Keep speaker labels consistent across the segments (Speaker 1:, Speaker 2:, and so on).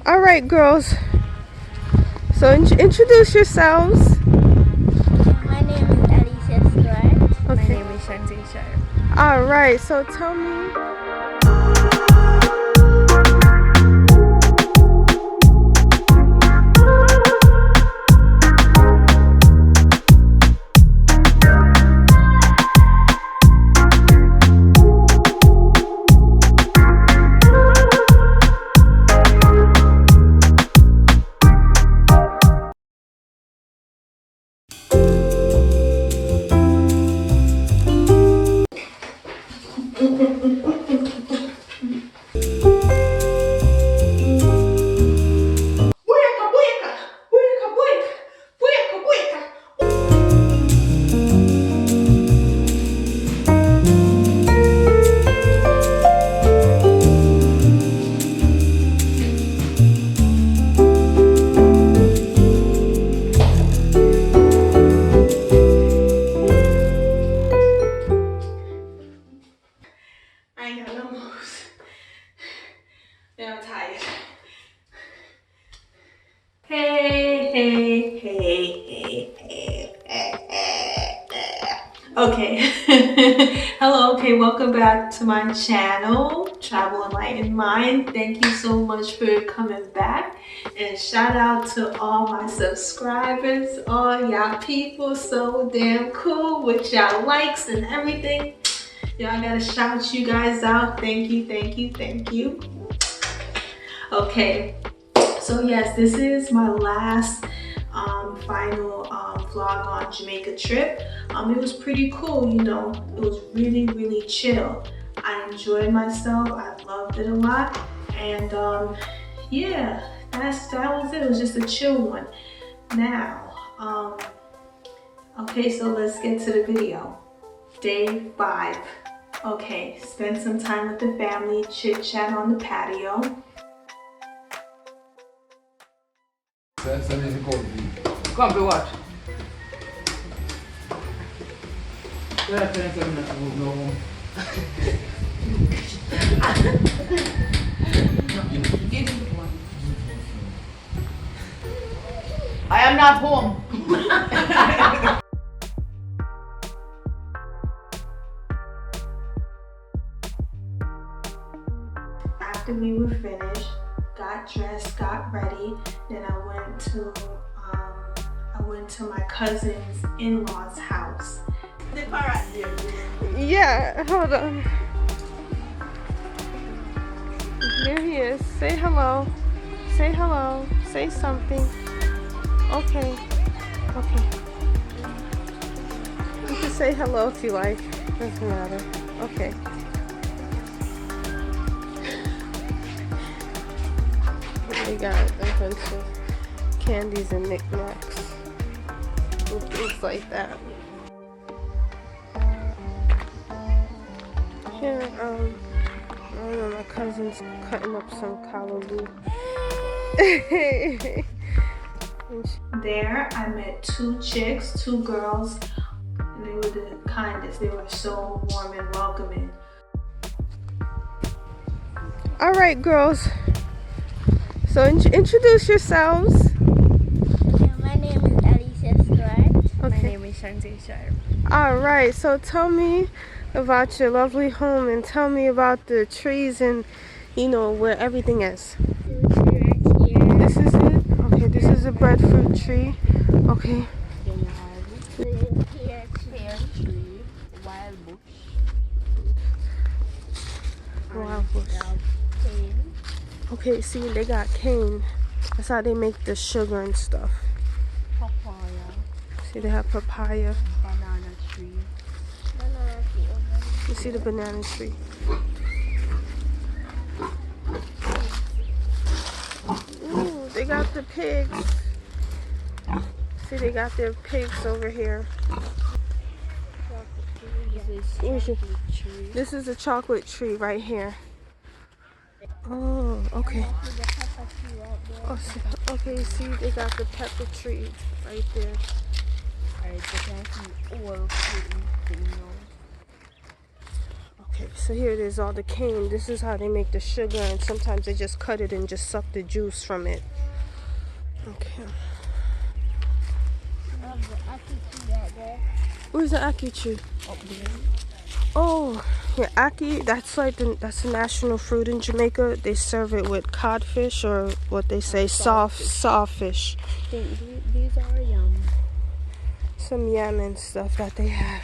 Speaker 1: All right, girls. So introduce yourselves.
Speaker 2: My name is Alicia Stewart.
Speaker 1: Okay.
Speaker 2: My name is Shanti Sharp.
Speaker 1: All right. So tell me. I'm tired. Okay. Hello, okay, welcome back to my channel, Travel Enlightened Mind. Thank you so much for coming back. And shout out to all my subscribers, all y'all people so damn cool with y'all likes and everything. Y'all gotta shout you guys out. Thank you, thank you, thank you. Okay, so yes, this is my last final vlog on Jamaica trip. It was pretty cool, you know. It was really chill. I enjoyed myself. I loved it a lot, and yeah, that was it. It was just a chill one. Now, okay, so let's get to the video. Day 5. Okay, spend some time with the family, chit chat on the patio.
Speaker 3: Come to watch. No. I am not home.
Speaker 1: After we were finished, got dressed, got ready, then I went to my cousin's in-laws house. Yeah, hold on. Here he is. Say hello. Say hello. Say something. Okay. Okay. You can say hello if you like. Doesn't matter. Okay. They got a bunch of candies and knickknacks and things like that. Here, I don't know, my cousin's cutting up some callaloo. There, I met 2 chicks, 2 girls, and they were the kindest. They were so warm and welcoming. All right, girls. So introduce yourselves.
Speaker 2: Yeah, my name is Alicia Stewart.
Speaker 1: Okay.
Speaker 2: My name is Shanti Sharp.
Speaker 1: All right, so tell me about your lovely home and tell me about the trees and, you know, where everything is.
Speaker 2: Right here.
Speaker 1: This is it? Okay, this is a breadfruit tree. Okay.
Speaker 2: Then you have the pear tree, wild bush.
Speaker 1: Wild bush.
Speaker 2: Cane.
Speaker 1: Okay, see, they got cane. That's how they make the sugar and stuff.
Speaker 2: Papaya.
Speaker 1: See, they have papaya.
Speaker 2: Banana tree. Banana tree over
Speaker 1: You see the banana tree. Ooh, they got the pigs. See, they got their pigs over here. This is a chocolate tree right here. Oh, okay. Oh, see, okay, see, they got the pepper tree right there.
Speaker 4: Okay, so here it is, all the cane. This is how they make the sugar, and sometimes they just cut it and just suck the juice from it. Okay. Where's the ackee tree?
Speaker 2: Up there.
Speaker 4: Oh, yeah, ackee. That's like that's the national fruit in Jamaica. They serve it with codfish, or what they say, soft fish.
Speaker 2: These are yum.
Speaker 4: Some yam and stuff that they have.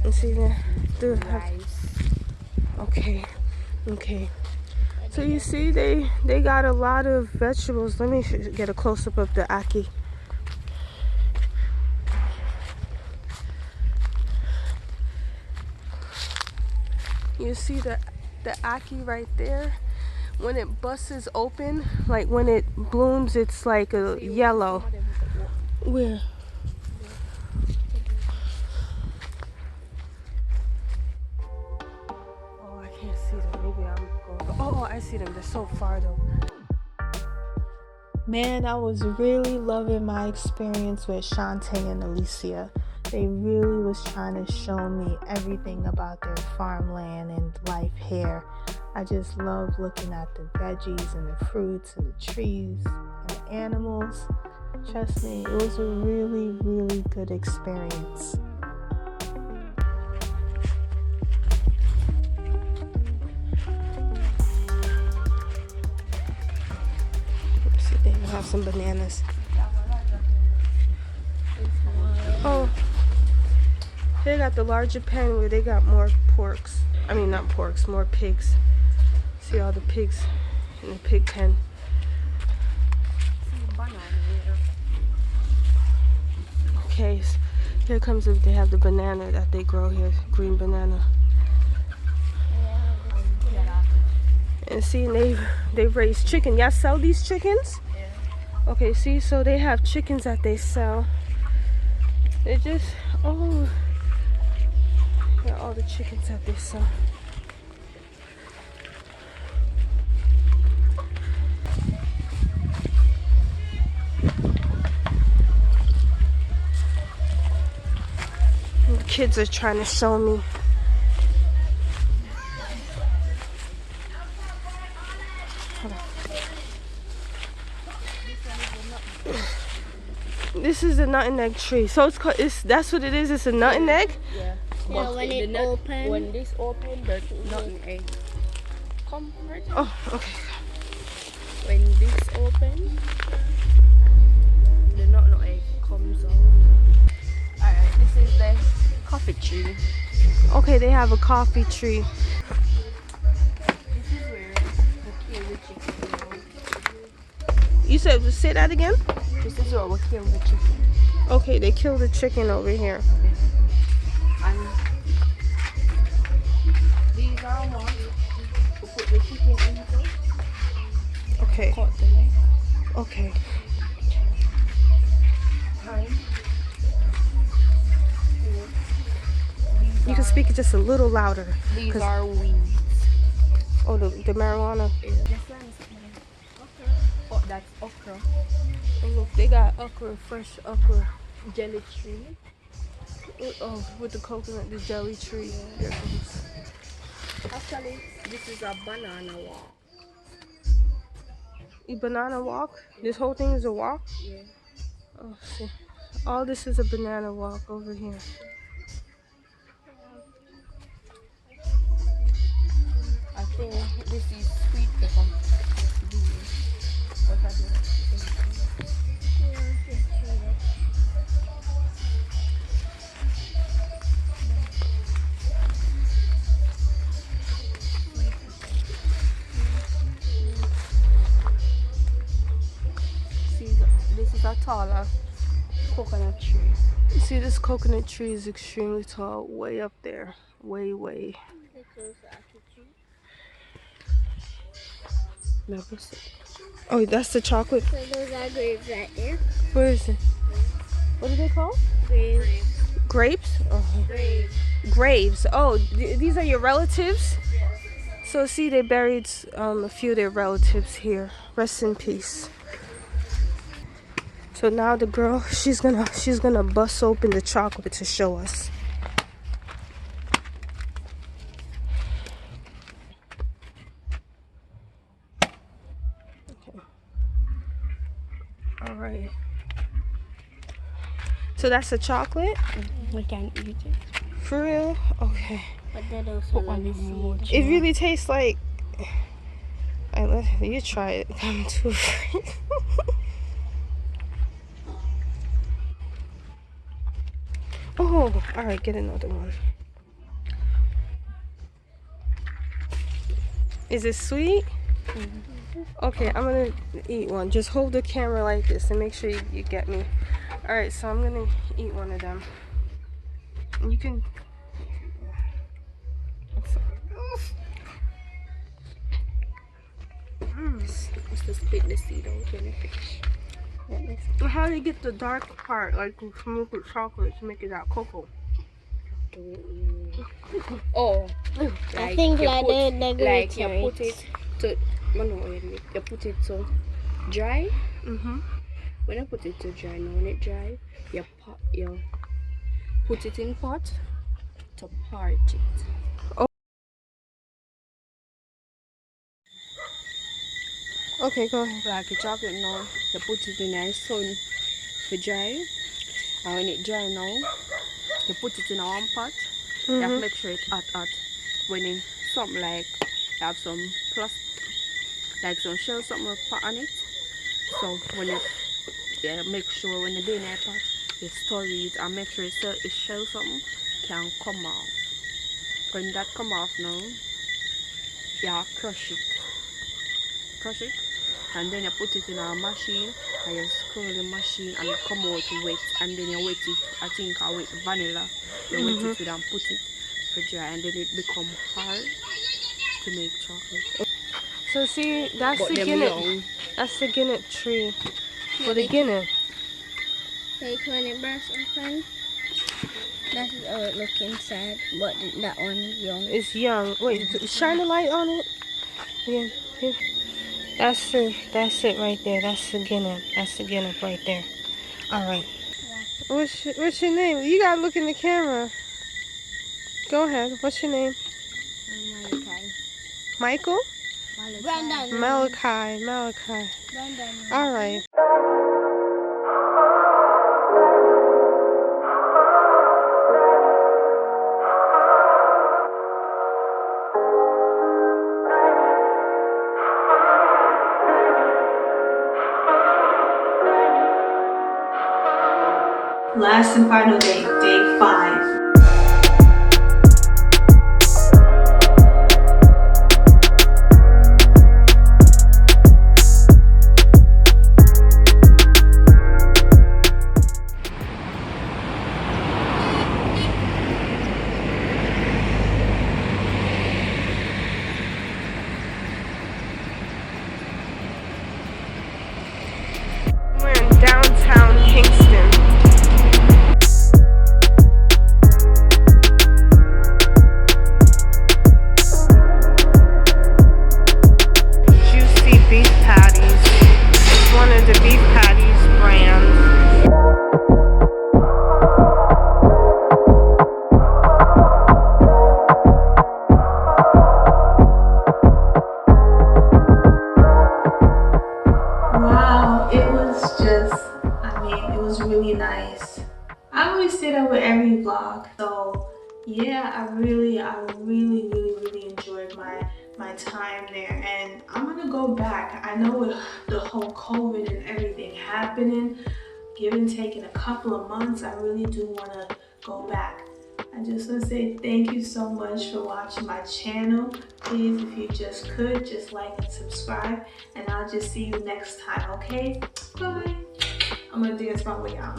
Speaker 4: And see there,
Speaker 2: Rice.
Speaker 4: okay. So you see, they got a lot of vegetables. Let me get a close up of the ackee. You see the ackee right there? When it busts open, like when it blooms, it's like a yellow. Where? Oh, I can't see them. Maybe I'm going. Oh, I see them. They're so far though. Man, I was really loving my experience with Shantae and Alicia. They really was trying to show me everything about their farmland and life here. I just love looking at the veggies and the fruits and the trees and the animals. Trust me, it was a really, really good experience. Let's see, they even have some bananas. Oh, they got the larger pen where they got more porks. I mean, not porks, more pigs. See all the pigs in the pig pen. Okay, so here comes they have the banana that they grow here, green banana. And see, they raise chicken. Y'all sell these chickens? Yeah. Okay, see, so they have chickens that they sell. They just, oh, yeah, all the chickens that they sell. The kids are trying to show me. This is a nut and egg tree. So it's called, that's what it is. It's a nut and egg.
Speaker 2: Yeah.
Speaker 5: Yeah, when it open.
Speaker 2: When this open, the nut and egg come right.
Speaker 4: Oh, okay.
Speaker 2: When this open, the nut and egg comes out. Alright, this is the coffee tree.
Speaker 4: Okay, they have a coffee tree.
Speaker 2: This is where we kill the chicken.
Speaker 4: You said, say that again?
Speaker 2: This is where we kill the chicken.
Speaker 4: Okay, they killed the chicken over here.
Speaker 2: And these are ones to put the chicken into.
Speaker 4: Okay.
Speaker 2: Cut the leg.
Speaker 4: Okay. You can speak it just a little louder.
Speaker 2: These are weeds.
Speaker 4: Oh, the marijuana.
Speaker 2: This one is okra. Oh, that's okra.
Speaker 4: Oh, look, they got okra, fresh okra.
Speaker 2: Jelly tree.
Speaker 4: Oh, with the coconut, the jelly tree. There it goes.
Speaker 2: Actually, this is a banana walk.
Speaker 4: A banana walk? This whole thing is a walk?
Speaker 2: Yeah.
Speaker 4: Oh, see. All this is a banana walk over here.
Speaker 2: I think this is sweet pepper. What are See, this is a taller coconut tree.
Speaker 4: See, this coconut tree is extremely tall, way up there. Way. Never seen. Oh, that's the chocolate.
Speaker 5: So those are grapes right there.
Speaker 4: What is it? What are they called?
Speaker 5: Grapes.
Speaker 4: Grapes? Oh.
Speaker 5: Grapes.
Speaker 4: Graves. Oh, these are your relatives? So see, they buried a few of their relatives here. Rest in peace. So now the girl, she's gonna bust open the chocolate to show us. Alright. So that's a chocolate?
Speaker 2: We can eat it.
Speaker 4: For real? Okay.
Speaker 5: But that also like seed.
Speaker 4: It really tastes like... Alright, you try it. I'm too afraid. Oh, alright, get another one. Is it sweet? Okay, I'm gonna eat one. Just hold the camera like this and make sure you get me. Alright, so I'm gonna eat one of them. You can...
Speaker 2: Just to spit the seed out when you finish.
Speaker 4: How do you get the dark part, like milk with chocolate, to make it out cocoa?
Speaker 2: Oh,
Speaker 5: I think
Speaker 2: you
Speaker 5: like
Speaker 2: put,
Speaker 5: the
Speaker 2: like you put it to you put it to dry. When you put it to dry, now when it dry, you put it in pot to parch it.
Speaker 4: Okay, go ahead.
Speaker 2: Like the chocolate now, you put it in the sun for dry, and when it dry now, you put it in a one pot. You have to make sure it's hot. When it's something like you have some like some shell something with pot on it. So when you make sure when you're doing that pot, you store it and make sure it's shell something can come off. When that come off now, you crush it, and then you put it in a machine and you scroll the machine and it come out wet, and then you wet it, I think I wet vanilla, you wet it with and put it for dry, and then it become hard to make chocolate.
Speaker 4: So see, that's
Speaker 2: But
Speaker 4: the
Speaker 2: them
Speaker 4: Guinea.
Speaker 2: young.
Speaker 4: That's the Guinea tree. For the Guinea.
Speaker 5: Like when it bursts open, that's how it look inside. But that one is young.
Speaker 4: It's young. Wait, shine a light on it. Yeah. That's it right there. That's the Guinea. That's the Guinea right there. All right. What's your name? You gotta look in the camera. Go ahead. What's your name? Michael?
Speaker 5: Brandon.
Speaker 4: Malachi.
Speaker 5: Brandon.
Speaker 4: All right.
Speaker 1: Last and final day, day 5.
Speaker 4: We're in downtown Kingston. Juicy beef patties. It's one of the beef patties brands.
Speaker 1: Wow, it was just, it was really nice. I always say that with every vlog. So yeah, I really enjoyed my time there, and I'm gonna go back. I know with the whole COVID and everything happening, give and take in a couple of months, I really do want to go back. I just want to say thank you so much for watching my channel. Please, if you just could, just like and subscribe, and I'll just see you next time, okay? Bye. I'm gonna dance my way out.